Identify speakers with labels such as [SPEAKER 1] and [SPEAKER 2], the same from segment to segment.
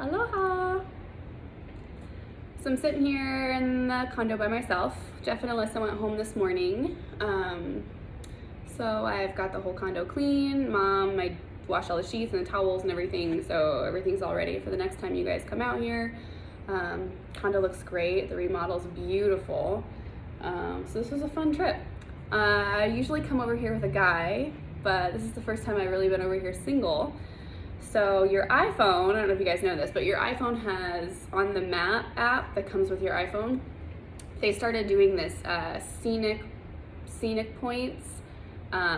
[SPEAKER 1] Aloha! So I'm sitting here in the condo by myself. Jeff and Alyssa went home this morning. So I've got the whole condo clean. I washed all the sheets and the towels and everything, so everything's all ready for the next time you guys come out here. Condo looks great. The remodel's beautiful. So this was a fun trip. I usually come over here with a guy, but this is the first time I've really been over here single. So your iPhone, I don't know if you guys know this, but your iPhone has, on the map app that comes with your iPhone, they started doing this scenic points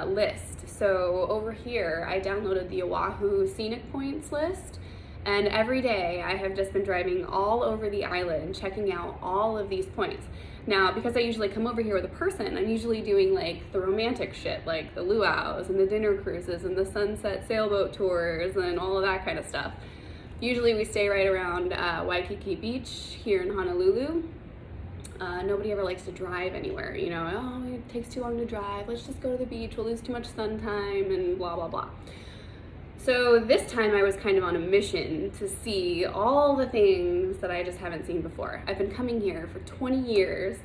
[SPEAKER 1] list. So over here, I downloaded the Oahu scenic points list, and every day I have just been driving all over the island, checking out all of these points. Now, because I usually come over here with a person, I'm usually doing like the romantic shit, like the luau's and the dinner cruises and the sunset sailboat tours and all of that kind of stuff. Usually we stay right around Waikiki Beach here in Honolulu. Nobody ever likes to drive anywhere, you know, oh, it takes too long to drive, let's just go to the beach, we'll lose too much sun time and blah, blah, blah. So this time I was kind of on a mission to see all the things that I just haven't seen before. I've been coming here for 20 years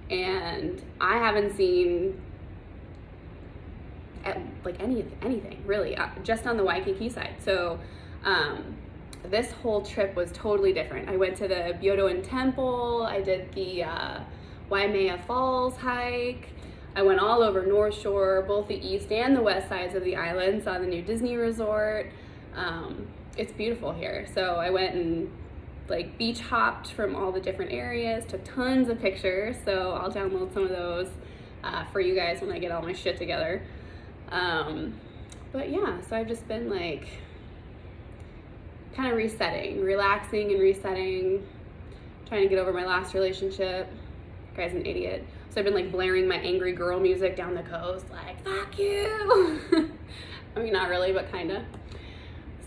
[SPEAKER 1] and I haven't seen like anything really, just on the Waikiki side. So this whole trip was totally different. I went to the Byodoin Temple, I did the Waimea Falls hike, I went all over North Shore, both the east and the west sides of the island, saw the new Disney resort. It's beautiful here. So I went and like beach hopped from all the different areas, took tons of pictures. So I'll download some of those for you guys when I get all my shit together. But yeah, so I've just been like kind of relaxing and resetting, trying to get over my last relationship. Guy's an idiot. So I've been like blaring my angry girl music down the coast, like, fuck you. I mean, not really, but kinda.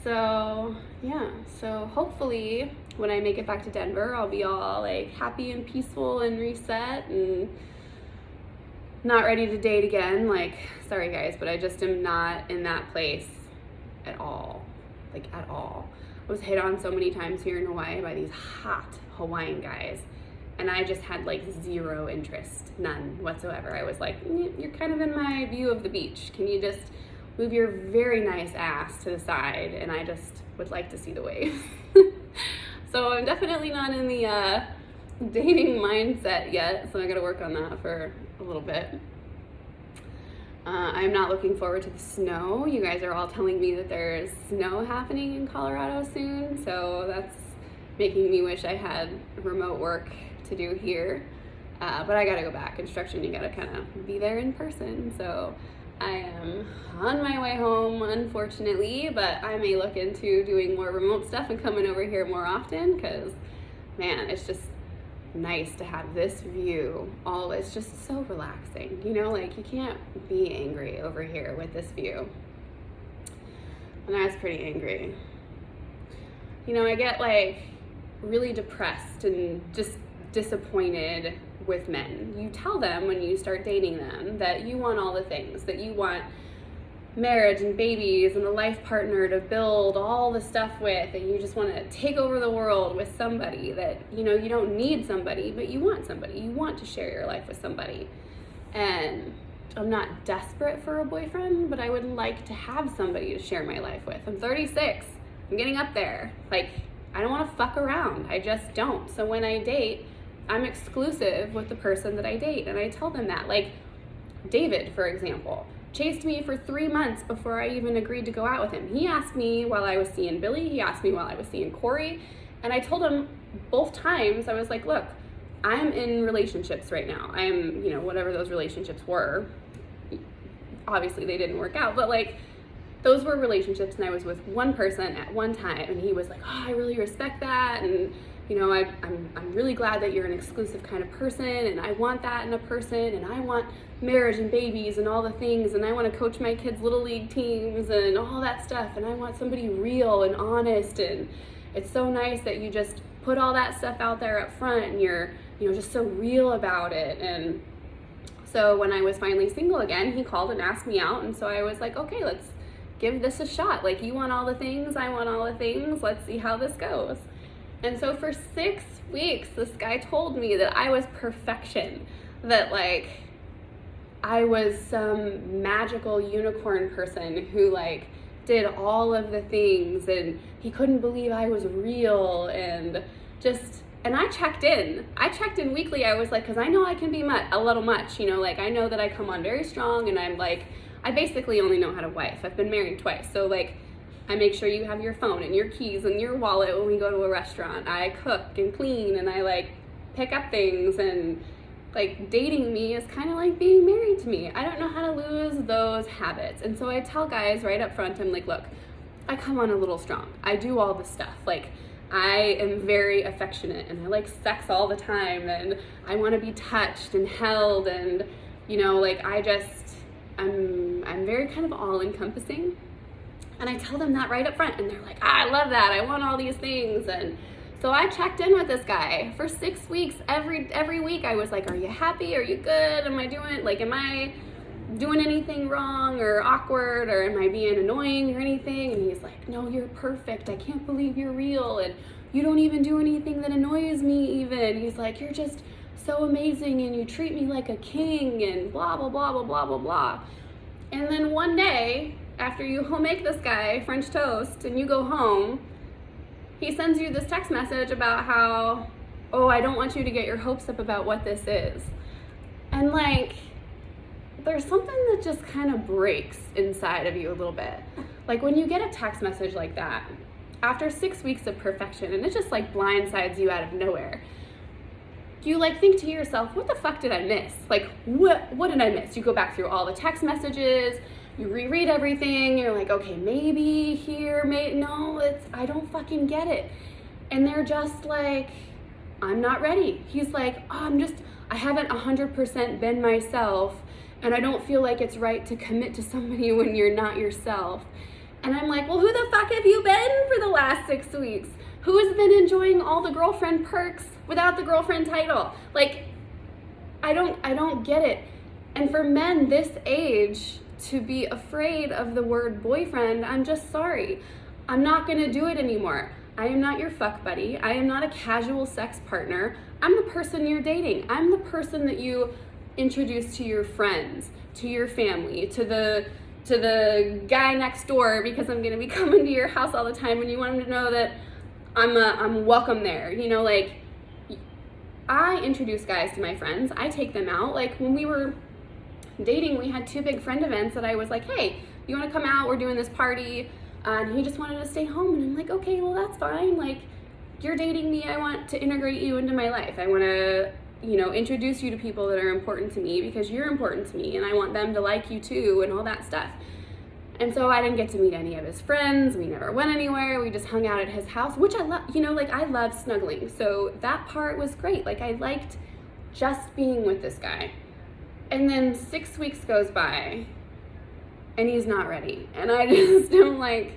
[SPEAKER 1] So yeah, so hopefully when I make it back to Denver, I'll be all like happy and peaceful and reset and not ready to date again. Like, sorry guys, but I just am not in that place at all, like at all. I was hit on so many times here in Hawaii by these hot Hawaiian guys. And I just had like zero interest, none whatsoever. I was like, you're kind of in my view of the beach. Can you just move your very nice ass to the side? And I just would like to see the waves. So I'm definitely not in the dating mindset yet. So I gotta work on that for a little bit. I'm not looking forward to the snow. You guys are all telling me that there's snow happening in Colorado soon. So that's making me wish I had remote work to do here, but I gotta go back. Construction, you gotta kind of be there in person. So I am on my way home, unfortunately, but I may look into doing more remote stuff and coming over here more often, because man, it's just nice to have this view. It's just so relaxing, you know, like you can't be angry over here with this view. And I was pretty angry. You know, I get like really depressed and just disappointed with men. You tell them when you start dating them that you want all the things, that you want marriage and babies and a life partner to build all the stuff with, and you just want to take over the world with somebody, that, you know, you don't need somebody, but you want somebody. You want to share your life with somebody. And I'm not desperate for a boyfriend, but I would like to have somebody to share my life with. I'm 36. I'm getting up there. Like, I don't want to fuck around. I just don't. So when I date, I'm exclusive with the person that I date, and I tell them that. Like David, for example, chased me for 3 months before I even agreed to go out with him. He asked me while I was seeing Billy, he asked me while I was seeing Corey, and I told him both times, I was like, look, I'm in relationships right now. I'm, you know, whatever those relationships were. Obviously they didn't work out, but like, those were relationships, and I was with one person at one time, and he was like, oh, I really respect that, and you know, I'm really glad that you're an exclusive kind of person, and I want that in a person, and I want marriage and babies and all the things, and I want to coach my kids' little league teams and all that stuff, and I want somebody real and honest, and it's so nice that you just put all that stuff out there up front, and you're, you know, just so real about it. And so when I was finally single again, he called and asked me out, and so I was like, okay, let's give this a shot. Like, you want all the things, I want all the things, let's see how this goes. And so for 6 weeks, this guy told me that I was perfection, that like I was some magical unicorn person who like did all of the things, and he couldn't believe I was real, and I checked in weekly. I was like, because I know I can be a little much, you know, like I know that I come on very strong, and I'm like, I basically only know how to wife. I've been married twice, so like I make sure you have your phone and your keys and your wallet when we go to a restaurant. I cook and clean, and I like pick up things, and like dating me is kind of like being married to me. I don't know how to lose those habits. And so I tell guys right up front, I'm like, look, I come on a little strong. I do all the stuff. Like, I am very affectionate, and I like sex all the time, and I want to be touched and held, and you know, like I'm very kind of all encompassing. And I tell them that right up front, and they're like, I love that, I want all these things. And so I checked in with this guy for 6 weeks. Every week I was like, are you happy? Are you good? Am I doing anything wrong or awkward, or am I being annoying or anything? And he's like, no, you're perfect. I can't believe you're real, and you don't even do anything that annoys me even. He's like, you're just so amazing, and you treat me like a king, and blah, blah, blah, blah, blah, blah, blah. And then one day, after you make this guy French toast and you go home, he sends you this text message about how, oh, I don't want you to get your hopes up about what this is. And like, there's something that just kind of breaks inside of you a little bit. Like when you get a text message like that, after 6 weeks of perfection, and it just like blindsides you out of nowhere, you like think to yourself, what the fuck did I miss? Like, what did I miss? You go back through all the text messages, you reread everything, you're like, okay, maybe here, no, I don't fucking get it. And they're just like, I'm not ready. He's like, oh, I haven't 100% been myself, and I don't feel like it's right to commit to somebody when you're not yourself. And I'm like, well, who the fuck have you been for the last 6 weeks? Who has been enjoying all the girlfriend perks without the girlfriend title? Like, I don't get it. And for men this age to be afraid of the word boyfriend, I'm just sorry. I'm not gonna do it anymore. I am not your fuck buddy. I am not a casual sex partner. I'm the person you're dating. I'm the person that you introduce to your friends, to your family, to the guy next door, because I'm gonna be coming to your house all the time, and you want him to know that I'm welcome there. You know, like, I introduce guys to my friends. I take them out. Like, when we were dating, we had 2 big friend events that I was like, hey, you want to come out? We're doing this party. And he just wanted to stay home. And I'm like, okay, well, that's fine. Like, you're dating me. I want to integrate you into my life. I want to, you know, introduce you to people that are important to me because you're important to me. And I want them to like you too, and all that stuff. And so I didn't get to meet any of his friends. We never went anywhere. We just hung out at his house, which I love, you know, like I love snuggling. So that part was great. Like, I liked just being with this guy. And then 6 weeks goes by and he's not ready. And I just am like,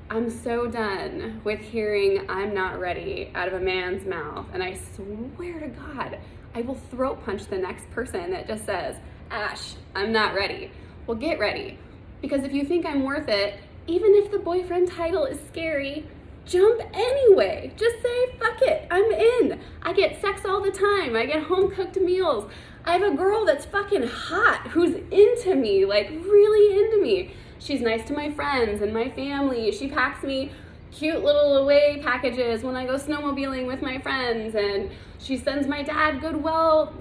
[SPEAKER 1] I'm so done with hearing I'm not ready out of a man's mouth. And I swear to God, I will throat punch the next person that just says, Ash, I'm not ready. Well, get ready. Because if you think I'm worth it, even if the boyfriend title is scary, jump anyway. Just say, fuck it, I'm in. I get sex all the time. I get home cooked meals. I have a girl that's fucking hot who's into me, like really into me. She's nice to my friends and my family. She packs me cute little away packages when I go snowmobiling with my friends, and she sends my dad get well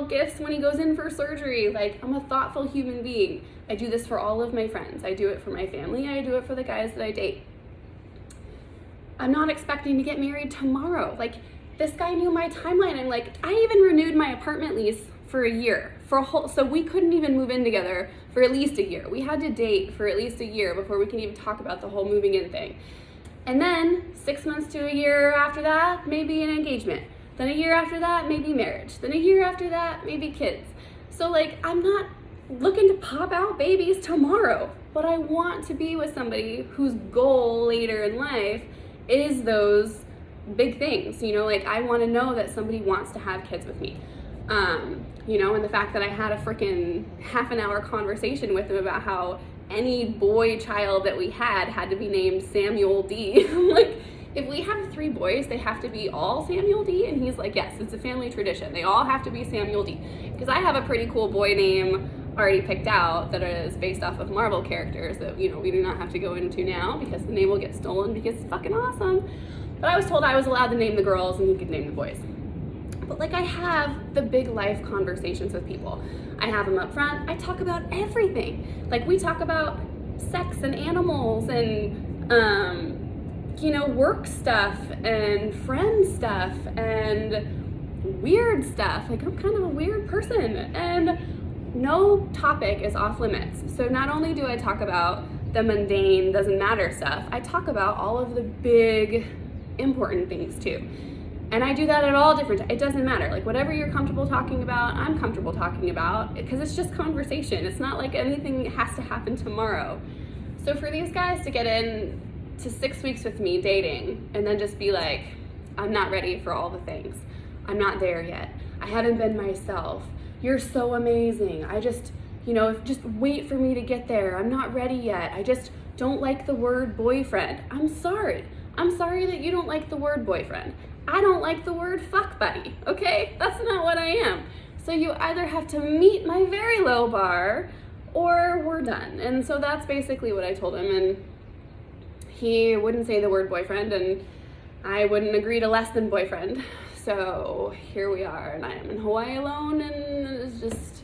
[SPEAKER 1] gifts when he goes in for surgery. Like, I'm a thoughtful human being. I do this for all of my friends. I do it for my family. I do it for the guys that I date. I'm not expecting to get married tomorrow. Like, this guy knew my timeline. I'm like, I even renewed my apartment lease for a year, so we couldn't even move in together for at least a year. We had to date for at least a year before we can even talk about the whole moving in thing. And then 6 months to a year after that, maybe an engagement. Then a year after that, maybe marriage. Then a year after that, maybe kids. So like, I'm not looking to pop out babies tomorrow, but I want to be with somebody whose goal later in life is those big things. You know, like, I want to know that somebody wants to have kids with me. You know, and the fact that I had a freaking half an hour conversation with him about how any boy child that we had to be named Samuel D. Like, if we have 3 boys, they have to be all Samuel D. And he's like, yes, it's a family tradition. They all have to be Samuel D. Because I have a pretty cool boy name already picked out that is based off of Marvel characters that, we do not have to go into now because the name will get stolen because it's fucking awesome. But I was told I was allowed to name the girls and he could name the boys. But like, I have the big life conversations with people. I have them up front. I talk about everything. Like, we talk about sex and animals and, work stuff and friend stuff and weird stuff. Like, I'm kind of a weird person, and no topic is off limits. So not only do I talk about the mundane, doesn't matter stuff, I talk about all of the big, important things too. And I do that at all different times. It doesn't matter. Like, whatever you're comfortable talking about, I'm comfortable talking about, because it's just conversation. It's not like anything has to happen tomorrow. So for these guys to get in to 6 weeks with me dating and then just be like, I'm not ready for all the things. I'm not there yet. I haven't been myself. You're so amazing. I just, just wait for me to get there. I'm not ready yet. I just don't like the word boyfriend. I'm sorry. I'm sorry that you don't like the word boyfriend. I don't like the word fuck buddy, okay? That's not what I am. So you either have to meet my very low bar or we're done. And so that's basically what I told him. And he wouldn't say the word boyfriend, and I wouldn't agree to less than boyfriend. So here we are, and I am in Hawaii alone, and it's just,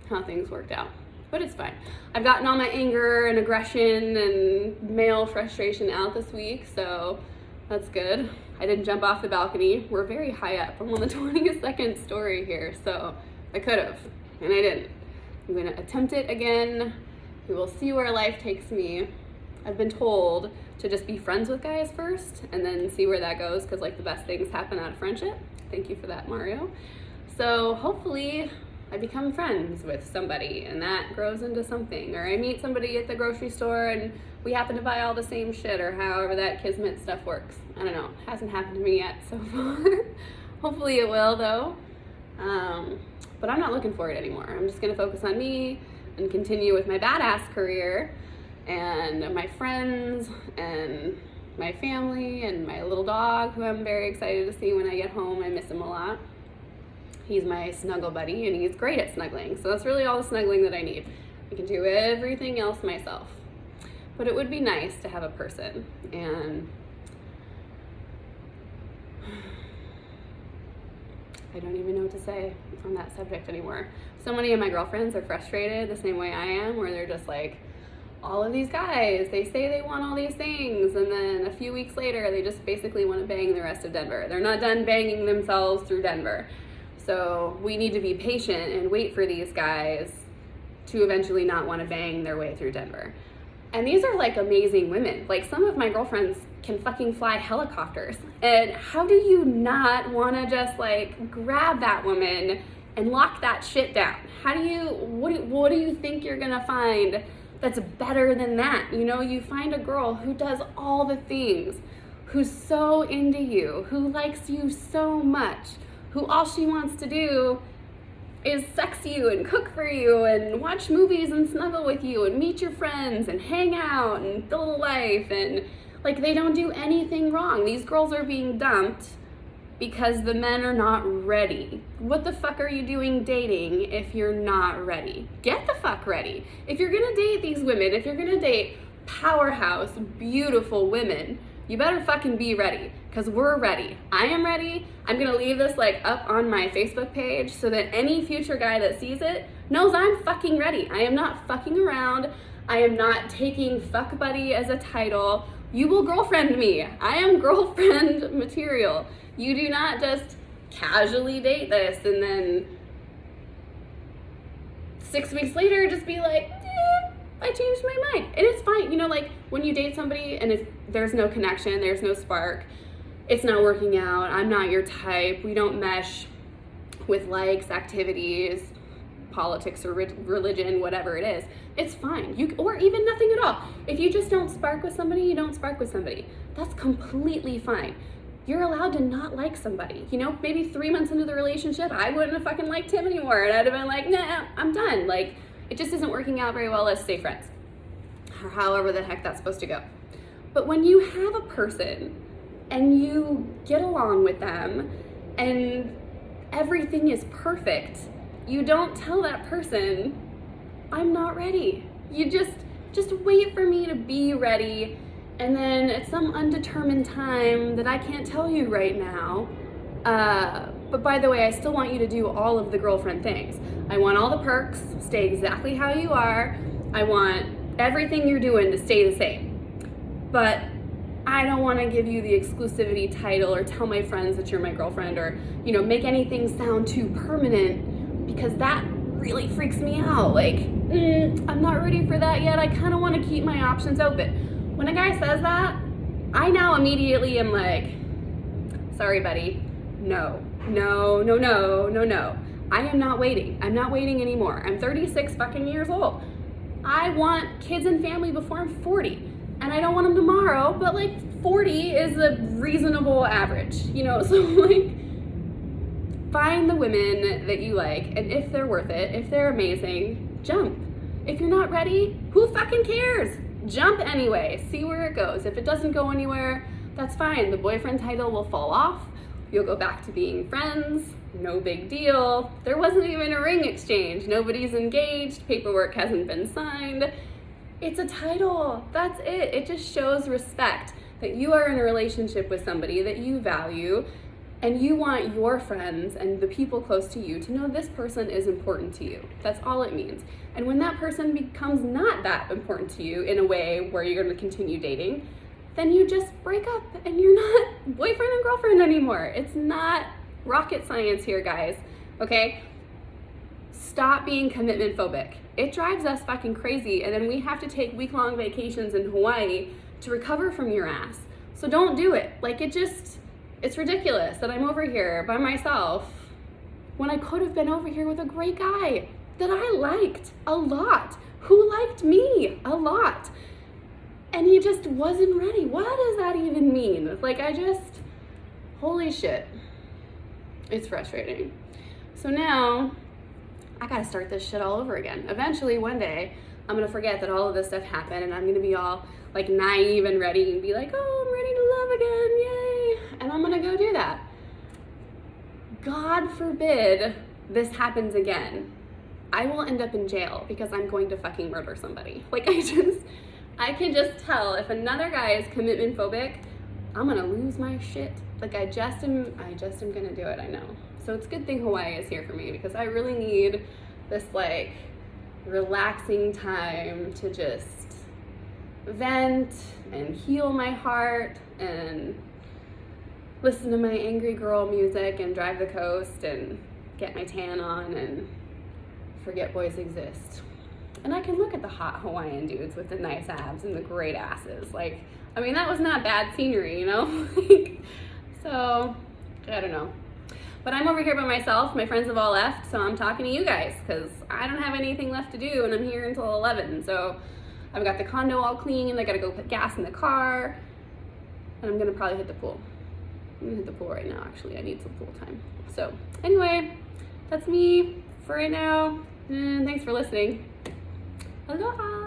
[SPEAKER 1] how things worked out. But it's fine. I've gotten all my anger and aggression and male frustration out this week, so that's good. I didn't jump off the balcony. We're very high up. I'm on the 22nd story here, so I could have, and I didn't. I'm gonna attempt it again. We will see where life takes me. I've been told to just be friends with guys first and then see where that goes, because like the best things happen out of friendship. Thank you for that, Mario. So hopefully I become friends with somebody and that grows into something, or I meet somebody at the grocery store and we happen to buy all the same shit, or however that kismet stuff works. I don't know. It hasn't happened to me yet so far. Hopefully it will though. But I'm not looking for it anymore. I'm just gonna focus on me and continue with my badass career and my friends and my family and my little dog, who I'm very excited to see when I get home. I miss him a lot. He's my snuggle buddy and he's great at snuggling. So that's really all the snuggling that I need. I can do everything else myself. But it would be nice to have a person, and I don't even know what to say on that subject anymore. So many of my girlfriends are frustrated the same way I am, where they're just like, all of these guys, they say they want all these things, and then a few weeks later, they just basically want to bang the rest of Denver. They're not done banging themselves through Denver. So we need to be patient and wait for these guys to eventually not want to bang their way through Denver. And these are like amazing women. Like, some of my girlfriends can fucking fly helicopters. And how do you not want to just like grab that woman and lock that shit down? How do you, what do you think you're gonna find that's better than that? You find a girl who does all the things, who's so into you, who likes you so much, who all she wants to do is sex you and cook for you and watch movies and snuggle with you and meet your friends and hang out and build a life, and like, they don't do anything wrong. These girls are being dumped because the men are not ready. What the fuck are you doing dating if you're not ready? Get the fuck ready. If you're gonna date these women, if you're gonna date powerhouse, beautiful women, you better fucking be ready, because we're ready. I am ready. I'm gonna leave this like up on my Facebook page so that any future guy that sees it knows I'm fucking ready. I am not fucking around. I am not taking fuck buddy as a title. You will girlfriend me. I am girlfriend material. You do not just casually date this and then 6 weeks later just be like, I changed my mind. And it's fine. Like, when you date somebody and if there's no connection, there's no spark, it's not working out, I'm not your type, we don't mesh with likes, activities, politics or religion, whatever it is, it's fine. Or even nothing at all. If you just don't spark with somebody, you don't spark with somebody. That's completely fine. You're allowed to not like somebody. Maybe 3 months into the relationship, I wouldn't have fucking liked him anymore, and I'd have been like, nah, I'm done. Like, It just isn't working out very well. Let's stay friends. Or however the heck that's supposed to go. But when you have a person and you get along with them and everything is perfect, you don't tell that person, I'm not ready. You just wait for me to be ready, and then at some undetermined time that I can't tell you right now, but by the way, I still want you to do all of the girlfriend things. I want all the perks, stay exactly how you are. I want everything you're doing to stay the same. But I don't want to give you the exclusivity title or tell my friends that you're my girlfriend, or, you know, make anything sound too permanent, because that really freaks me out. Like, I'm not ready for that yet. I kind of want to keep my options open. When a guy says that, I now immediately am like, sorry, buddy. No. I am not waiting. I'm not waiting anymore. I'm 36 fucking years old. I want kids and family before I'm 40. And I don't want them tomorrow, but like 40 is a reasonable average, you know? So like, find the women that you like, and if they're worth it, if they're amazing, jump. If you're not ready, who fucking cares? Jump anyway, see where it goes. If it doesn't go anywhere, that's fine. The boyfriend title will fall off. You'll go back to being friends. No big deal. There wasn't even a ring exchange. Nobody's engaged. Paperwork hasn't been signed. It's a title. That's it. It just shows respect that you are in a relationship with somebody that you value, and you want your friends and the people close to you to know this person is important to you. That's all it means. And when that person becomes not that important to you in a way where you're going to continue dating, then you just break up and you're not boyfriend and girlfriend anymore. It's not rocket science here, guys. Okay? Stop being commitment phobic. It drives us fucking crazy, and then we have to take week-long vacations in Hawaii to recover from your ass. So don't do it. Like, it's ridiculous that I'm over here by myself when I could have been over here with a great guy that I liked a lot, who liked me a lot. And he just wasn't ready. What does that even mean? Like, holy shit. It's frustrating. So now I gotta start this shit all over again. Eventually, one day, I'm gonna forget that all of this stuff happened, and I'm gonna be all like naive and ready and be like, oh, I'm ready to love again, yay. And I'm gonna go do that. God forbid this happens again. I will end up in jail because I'm going to fucking murder somebody. Like, I can just tell if another guy is commitment phobic, I'm gonna lose my shit. Like, I just am gonna do it, I know. So it's a good thing Hawaii is here for me, because I really need this like relaxing time to just vent and heal my heart and listen to my angry girl music and drive the coast and get my tan on and forget boys exist. And I can look at the hot Hawaiian dudes with the nice abs and the great asses. Like, I mean, that was not bad scenery, you know? So, I don't know. But I'm over here by myself. My friends have all left, so I'm talking to you guys because I don't have anything left to do, and I'm here until 11. So I've got the condo all clean. I got to go put gas in the car, and I'm going to probably hit the pool. I'm going to hit the pool right now, actually. I need some pool time. So anyway, that's me for right now. And thanks for listening. Aloha!